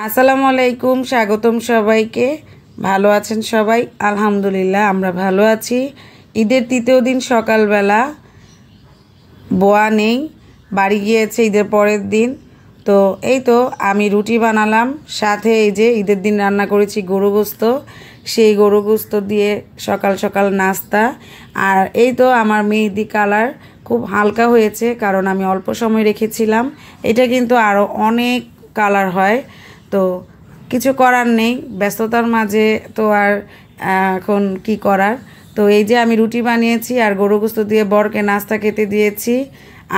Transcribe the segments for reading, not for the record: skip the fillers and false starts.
আসসালামু আলাইকুম, স্বাগতম সবাইকে। ভালো আছেন সবাই? আলহামদুলিল্লাহ আমরা ভালো আছি। ঈদের তৃতীয় দিন সকালবেলা বোয়া নেই, বাড়ি গিয়েছে ঈদের পরের দিন। তো এই তো আমি রুটি বানালাম, সাথে এই যে ঈদের দিন রান্না করেছি গরু গোস্ত, সেই গরু গোস্ত দিয়ে সকাল সকাল নাস্তা। আর এই তো আমার মেহেদি কালার খুব হালকা হয়েছে, কারণ আমি অল্প সময় রেখেছিলাম। এটা কিন্তু আরও অনেক কালার হয়, তো কিছু করার নেই, ব্যস্ততার মাঝে তো আর এখন কি করার। তো এই যে আমি রুটি বানিয়েছি আর গরু গোস্ত দিয়ে বরকে নাস্তা খেতে দিয়েছি।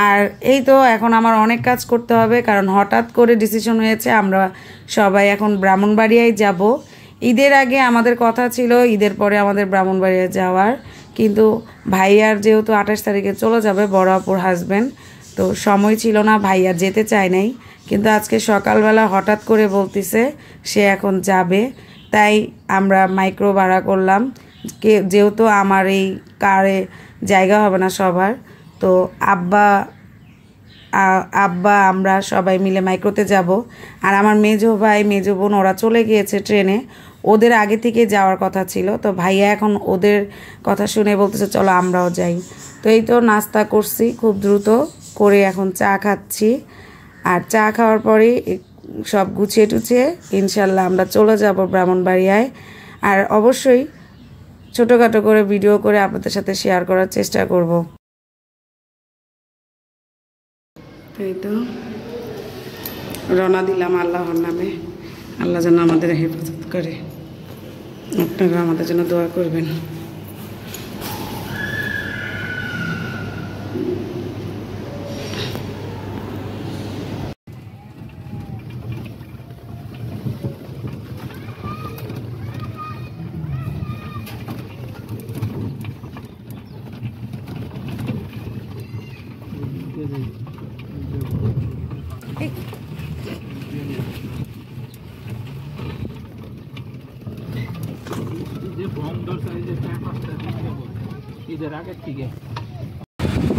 আর এই তো এখন আমার অনেক কাজ করতে হবে, কারণ হঠাৎ করে ডিসিশন হয়েছে আমরা সবাই এখন ব্রাহ্মণবাড়িয়ায় যাব। ঈদের আগে আমাদের কথা ছিল ঈদের পরে আমাদের ব্রাহ্মণবাড়িয়া যাওয়ার, কিন্তু ভাইয়ার যেহেতু 28 তারিখে চলে যাবে বড় আপুর হাজব্যান্ড, তো সময় ছিল না, ভাইয়া যেতে চায় নাই। কিন্তু আজকে সকালবেলা হঠাৎ করে বলতেছে সে এখন যাবে, তাই আমরা মাইক্রো ভাড়া করলাম। যেহেতু আমার এই কারে জায়গা হবে না সবার, তো আব্বা আমরা সবাই মিলে মাইক্রোতে যাব। আর আমার মেজো ভাই মেজো বোন ওরা চলে গিয়েছে ট্রেনে, ওদের আগে থেকে যাওয়ার কথা ছিল। তো ভাইয়া এখন ওদের কথা শুনে বলতেছে চলো আমরাও যাই। তো এই তো নাস্তা করছি খুব দ্রুত করে, এখন চা খাচ্ছি। আর চা খাওয়ার পরে সব গুছিয়ে টুছিয়ে ইনশাল্লাহ আমরা চলে যাব ব্রাহ্মণবাড়িয়ায়। আর অবশ্যই ছোটোখাটো করে ভিডিও করে আপনাদের সাথে শেয়ার করার চেষ্টা করব। এই তো রওনা দিলাম আল্লাহর নামে, আল্লাহ যেন আমাদের হেফাজত করে। আপনারা আমাদের জন্য দোয়া করবেন।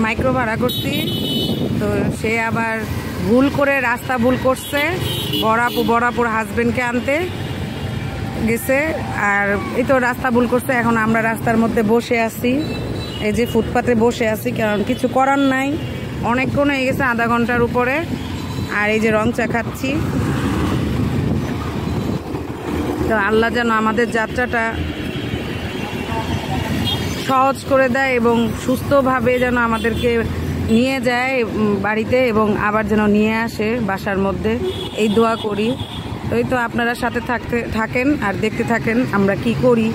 মাইক্রো ভাড়া করছি, তো সে আবার ভুল করে রাস্তা ভুল করছে, বরাপুর হাজবেন্ডকে আনতে গেছে। আর এই তো রাস্তা ভুল করছে, এখন আমরা রাস্তার মধ্যে বসে আছি, এই যে ফুটপাতে বসে আছি, কারণ কিছু করার নাই, অনেকক্ষণ হয়ে গেছে, আধা ঘন্টার উপরে। আর এই যে রং চা খাচ্ছি। তো আল্লাহ যেন আমাদের যাত্রাটা সহজ করে দেয় এবং সুস্থভাবে যেন আমাদেরকে নিয়ে যায় বাড়িতে, এবং আবার যেন নিয়ে আসে বাসার মধ্যে, এই দোয়া করি। তো এই তো আপনারা সাথে থাকেন আর দেখতে থাকেন আমরা কি করি।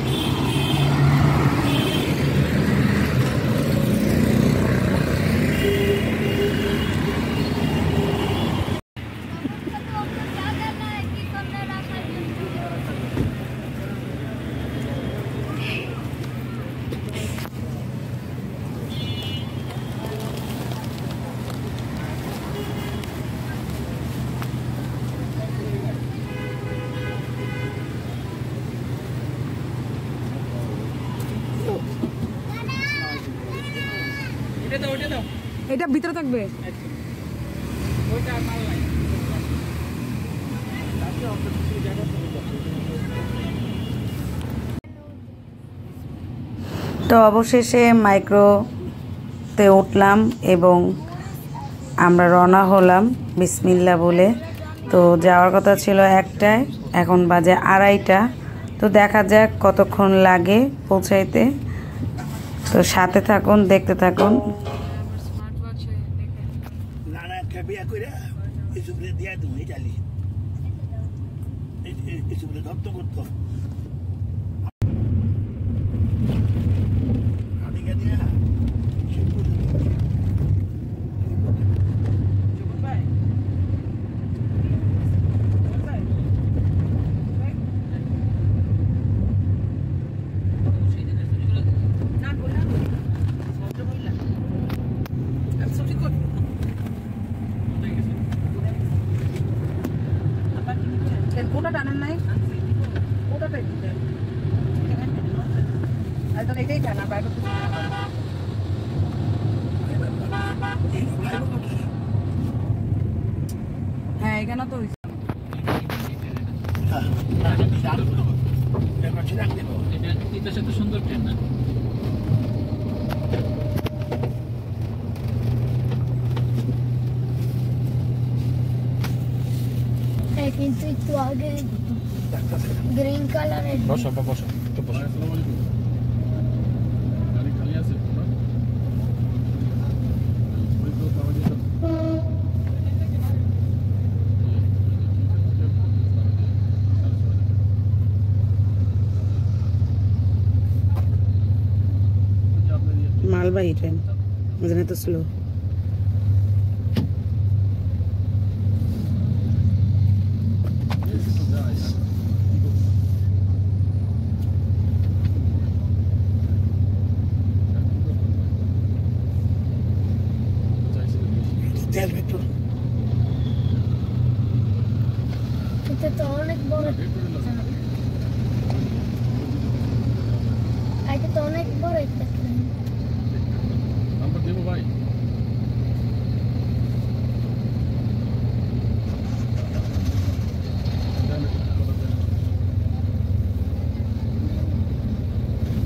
এটা ভিতরে থাকবে। তো অবশেষে মাইক্রোতে উঠলাম এবং আমরা রওনা হলাম বিসমিল্লাহ বলে। তো যাওয়ার কথা ছিল 1টায়, এখন বাজে 2:30। তো দেখা যাক কতক্ষণ লাগে পৌঁছাইতে। তো সাথে থাকুন, দেখতে থাকুন। ওটা টানেন নাই, ওটাটাই দিতেন। এটাই টানা বাইরে। হ্যাঁ এখানে তো সুন্দর ট্রেন না কিন্তু একটু আগে গ্রিন কালারের বসো বসো একটু বসো গাড়ি খালি আছে মালবাহী ট্রেন বুঝলেন তো স্লো এটা তো অনেক বড় এটা তো অনেক বড় একটা ট্রেন নাম্বার দেবো ভাই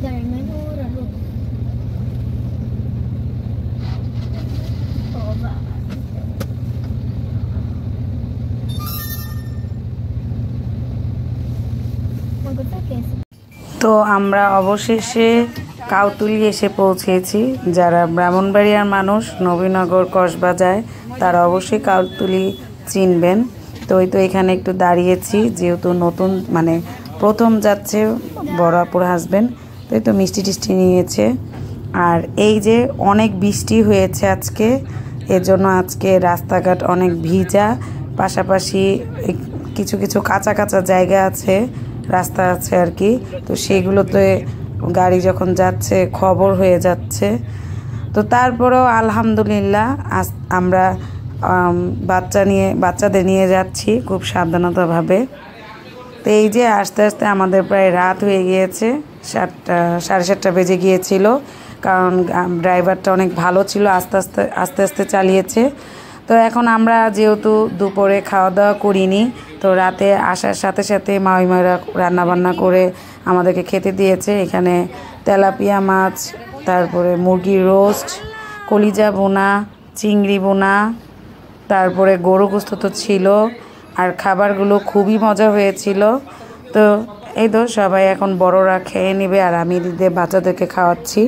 Dahil may mura ro. Oo ba? Magkakakis. তো আমরা অবশেষে কাউতুলি এসে পৌঁছেছি। যারা ব্রাহ্মণবাড়িয়ার মানুষ নবীনগর কসবাজায় তারা অবশ্যই কাউতুলি চিনবেন। তো এই তো এখানে একটু দাঁড়িয়েছি, যেহেতু নতুন মানে প্রথম যাচ্ছে বড় আপুর হাজবেন্ড, তো এই তো মিষ্টি টিষ্টি নিয়েছে। আর এই যে অনেক বৃষ্টি হয়েছে আজকে, এজন্য আজকে রাস্তাঘাট অনেক ভিজা, পাশাপাশি কিছু কিছু কাঁচা কাঁচা জায়গা আছে, রাস্তা আছে আর কি, তো সেগুলোতে গাড়ি যখন যাচ্ছে খবর হয়ে যাচ্ছে। তো তারপরেও আলহামদুলিল্লাহ আমরা বাচ্চাদের নিয়ে যাচ্ছি খুব সাবধানতাভাবে। তো এই যে আস্তে আস্তে আমাদের প্রায় রাত হয়ে গিয়েছে, 7:30 বেজে গিয়েছিল, কারণ ড্রাইভারটা অনেক ভালো ছিল, আস্তে আস্তে চালিয়েছে। তো এখন আমরা যেহেতু দুপুরে খাওয়া দাওয়া করিনি, তো রাতে আসার সাথে সাথে মামিমারা রান্নাবান্না করে আমাদেরকে খেতে দিয়েছে। এখানে তেলাপিয়া মাছ, তারপরে মুরগির রোস্ট, কলিজা বোনা, চিংড়ি বোনা, তারপরে গরু গোস্ত তো ছিল, আর খাবারগুলো খুবই মজা হয়েছিল। তো এই তো সবাই এখন বড়রা খেয়ে নেবে, আর আমি বাচ্চাদেরকে খাওয়াচ্ছি।